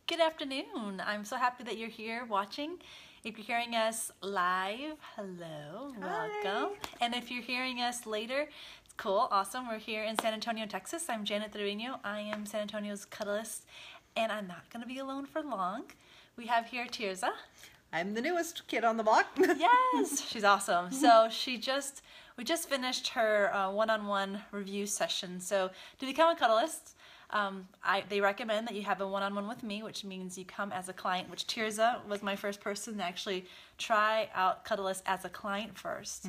Good afternoon. I'm so happy that you're here watching. If you're hearing us live, hello, welcome. Hi. And if you're hearing us later, it's cool, awesome. We're here in San Antonio, Texas. I'm Janet Trevino. I am San Antonio's Cuddlist, and I'm not going to be alone for long. We have here Terzah. I'm the newest kid on the block. Yes, she's awesome. So we just finished her one-on-one review session. So to become a Cuddlist, they recommend that you have a one-on-one with me, which means you come as a client, which Terzah was my first person to actually try out Cuddlist as a client first,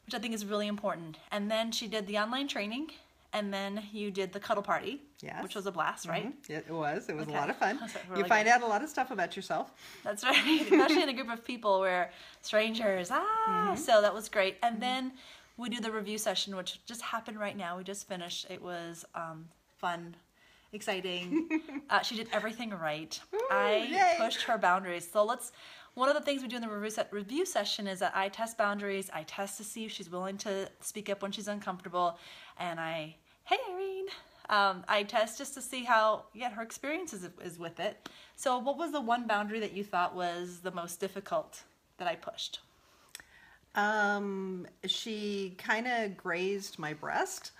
which I think is really important. And then she did the online training, and then you did the cuddle party, Yes. which was a blast, right? It was. It was Okay. a lot of fun. Really You find good. out a lot of stuff about yourself. That's right, especially in a group of people where strangers, so that was great. And then we do the review session, which just happened right now. We just finished. It was fun, exciting. She did everything right. I yay. pushed her boundaries. So one of the things we do in the review session is that I test boundaries. I test to see if she's willing to speak up when she's uncomfortable. And hey Irene, I test just to see how, her experience is with it. So what was the one boundary that you thought was the most difficult that I pushed? She kind of grazed my breast.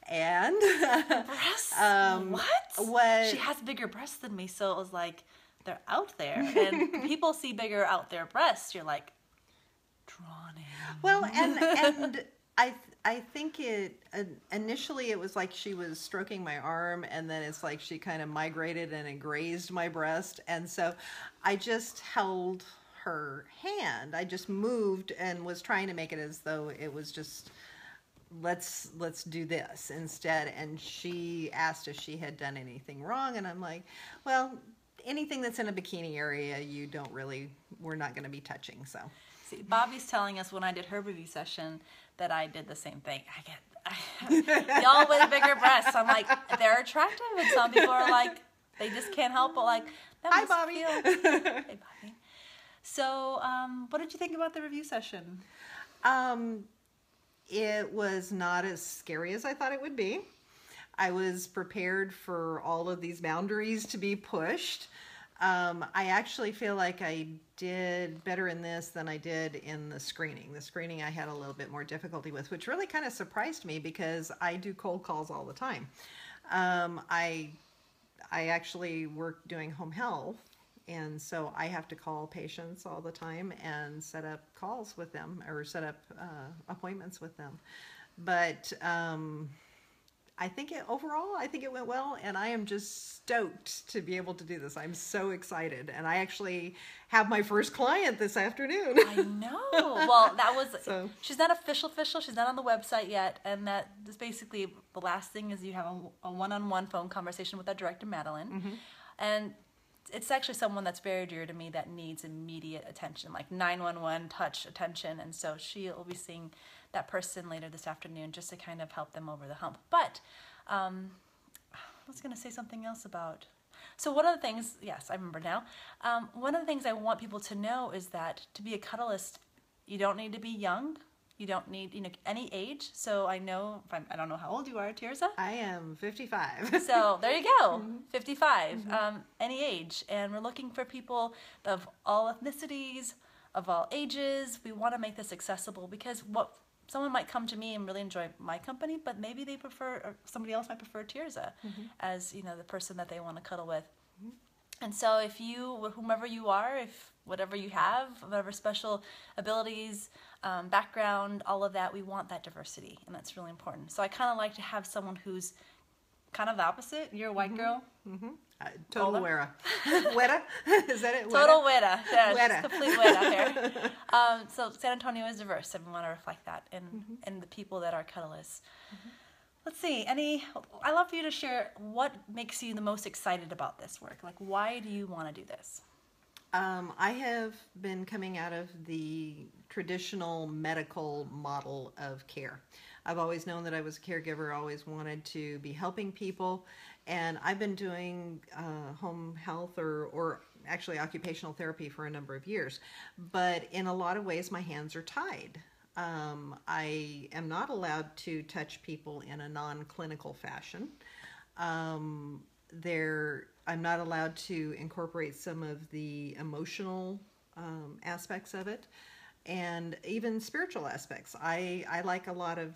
And Breasts? what? She has bigger breasts than me, so it was like, they're out there. And people see bigger out there breasts. You're like, drawn in. Well, and I think initially it was like she was stroking my arm, and then it's like she kind of migrated and it grazed my breast, and so I just held her hand. I just moved and was trying to make it as though it was just let's do this instead. And she asked if she had done anything wrong, and I'm like, well, anything that's in a bikini area, we're not going to be touching. So see, Bobby's telling us when I did her review session that I did the same thing. Y'all with bigger breasts. I'm like, they're attractive, and some people are like, they just can't help but like, that Hi, must Bobby. feel. Hey, Bobby. So, what did you think about the review session? It was not as scary as I thought it would be. I was prepared for all of these boundaries to be pushed. I actually feel like I did better in this than I did in the screening. The screening I had a little bit more difficulty with, which really kind of surprised me because I do cold calls all the time. I actually work doing home health, and so I have to call patients all the time and set up calls with them or set up appointments with them. But I think it went well, and I am just stoked to be able to do this. I'm so excited, and I actually have my first client this afternoon. I know. Well, that was, So. She's not official. She's not on the website yet, and that is basically the last thing is you have a one-on-one phone conversation with our director, Madeline, and it's actually someone that's very dear to me that needs immediate attention, like 911 touch attention, and so she will be seeing that person later this afternoon just to kind of help them over the hump. But I was going to say something else about... So one of the things, yes, I remember now. One of the things I want people to know is that to be a Cuddlist, you don't need to be young. You don't need, any age. So I know, I don't know how old you are, Terzah. I am 55. So there you go, 55, any age. And we're looking for people of all ethnicities, of all ages. We want to make this accessible because someone might come to me and really enjoy my company, but maybe they prefer, or somebody else might prefer Terzah as, the person that they want to cuddle with. And so if whomever you are, if whatever you have, whatever special abilities, background, all of that, we want that diversity, and that's really important. So I kind of like to have someone who's kind of the opposite. You're a white girl. Total wera. Wera? Is that it? Total weta. Yeah, Weta. just complete weta here. So San Antonio is diverse, and we want to reflect that in the people that are Cuddlists. Let's see, I'd love for you to share what makes you the most excited about this work. Like, why do you want to do this? I have been coming out of the traditional medical model of care. I've always known that I was a caregiver, always wanted to be helping people, and I've been doing home health or actually occupational therapy for a number of years. But in a lot of ways, my hands are tied. I am not allowed to touch people in a non-clinical fashion. I'm not allowed to incorporate some of the emotional aspects of it, and even spiritual aspects. I like a lot of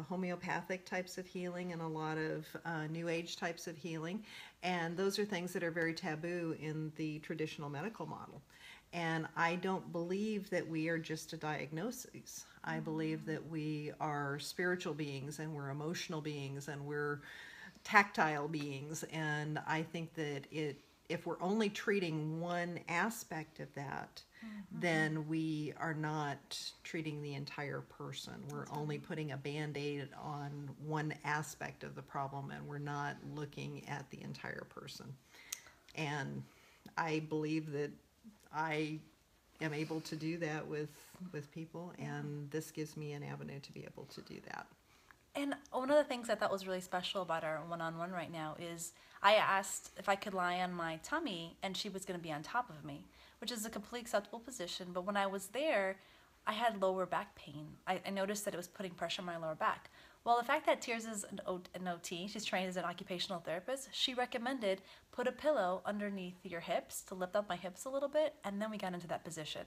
homeopathic types of healing and a lot of New Age types of healing, and those are things that are very taboo in the traditional medical model. And I don't believe that we are just a diagnosis. I believe that we are spiritual beings, and we're emotional beings, and we're tactile beings. And I think that if we're only treating one aspect of that, then we are not treating the entire person. We're only putting a Band-Aid on one aspect of the problem, and we're not looking at the entire person. And I believe that I am able to do that with people, and this gives me an avenue to be able to do that. And one of the things I thought was really special about our one-on-one right now is I asked if I could lie on my tummy, and she was going to be on top of me, which is a completely acceptable position. But when I was there, I had lower back pain. I noticed that it was putting pressure on my lower back. Well, the fact that Terzah is an OT, she's trained as an occupational therapist, she recommended put a pillow underneath your hips to lift up my hips a little bit, and then we got into that position.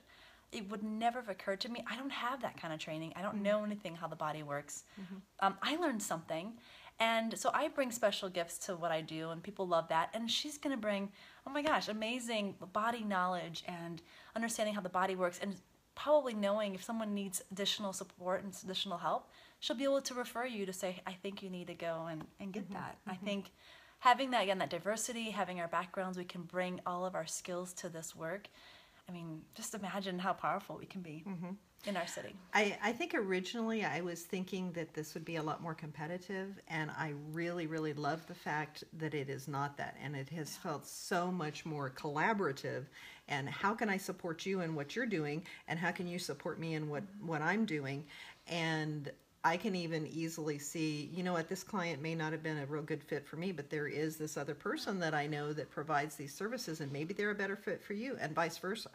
It would never have occurred to me. I don't have that kind of training. I don't know anything how the body works. I learned something, and so I bring special gifts to what I do, and people love that. And she's going to bring, oh my gosh, amazing body knowledge and understanding how the body works, and probably knowing if someone needs additional support and additional help, she'll be able to refer you to say, I think you need to go and get that. I think having that, again, that diversity, having our backgrounds, we can bring all of our skills to this work. I mean, just imagine how powerful we can be in our city. I think originally I was thinking that this would be a lot more competitive, and I really, really love the fact that it is not that, and it has felt so much more collaborative. And how can I support you in what you're doing, and how can you support me in what I'm doing? And I can even easily see, you know what, this client may not have been a real good fit for me, but there is this other person that I know that provides these services, and maybe they're a better fit for you, and vice versa.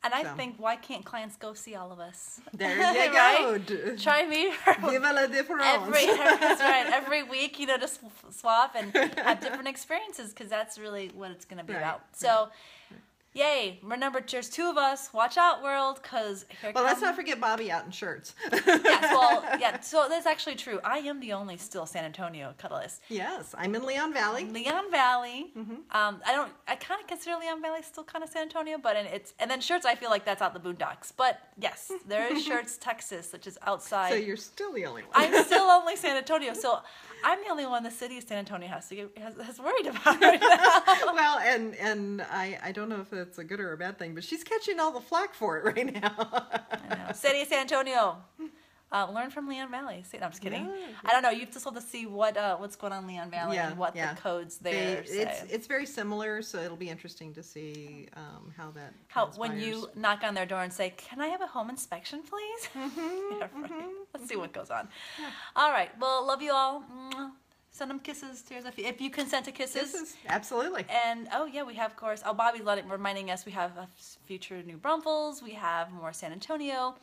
And I think, why can't clients go see all of us? There you go. Try me. Vive la différence. That's right. Every week, just swap and have different experiences, because that's really what it's going to be about. So, yay. Remember, there's two of us. Watch out, world, because here Well, let's not forget Bobby out in shirts. So that's actually true. I am the only still San Antonio Cuddlist. Yes, I'm in Leon Valley. Leon Valley. I kind of consider Leon Valley still kind of San Antonio, but and then Shirts, I feel like that's out the boondocks. But yes, there is Shirts, Texas, which is outside. So you're still the only one. I'm still only San Antonio, so I'm the only one the city of San Antonio has worried about right now. Well, and I don't know if it's a good or a bad thing, but she's catching all the flack for it right now. I know. City of San Antonio. Learn from Leon Valley. No, I'm just kidding. Yeah. I don't know. You just have to see what's going on in Leon Valley and what the codes there say. It's very similar, so it'll be interesting to see how that when you knock on their door and say, "Can I have a home inspection, please?" Yeah, right. Let's see what goes on. Yeah. All right. Well, love you all. Send them kisses, Terzah, if you consent to kisses. Absolutely. And, we have, of course, Bobby's reminding us we have future new Brumfuls. We have more San Antonio.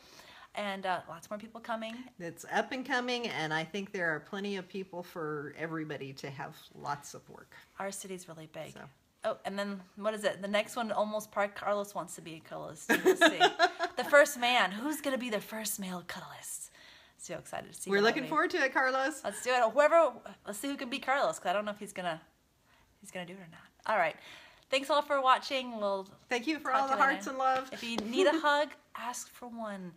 And lots more people coming. It's up and coming, and I think there are plenty of people for everybody to have lots of work. Our city's really big. So. Oh, and then, what is it? The next one, almost Park Carlos wants to be a cuddlist. We'll see. The first man. Who's going to be the first male cuddlist? So excited to see. We're looking forward to it, Carlos. Let's do it. Let's see who can beat Carlos, because I don't know if he's gonna do it or not. All right. Thanks all for watching. Thank you for all the hearts and love. If you need a hug, ask for one.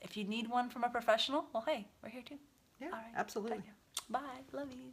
If you need one from a professional, well, hey, we're here too. Yeah, absolutely. Bye. Love you.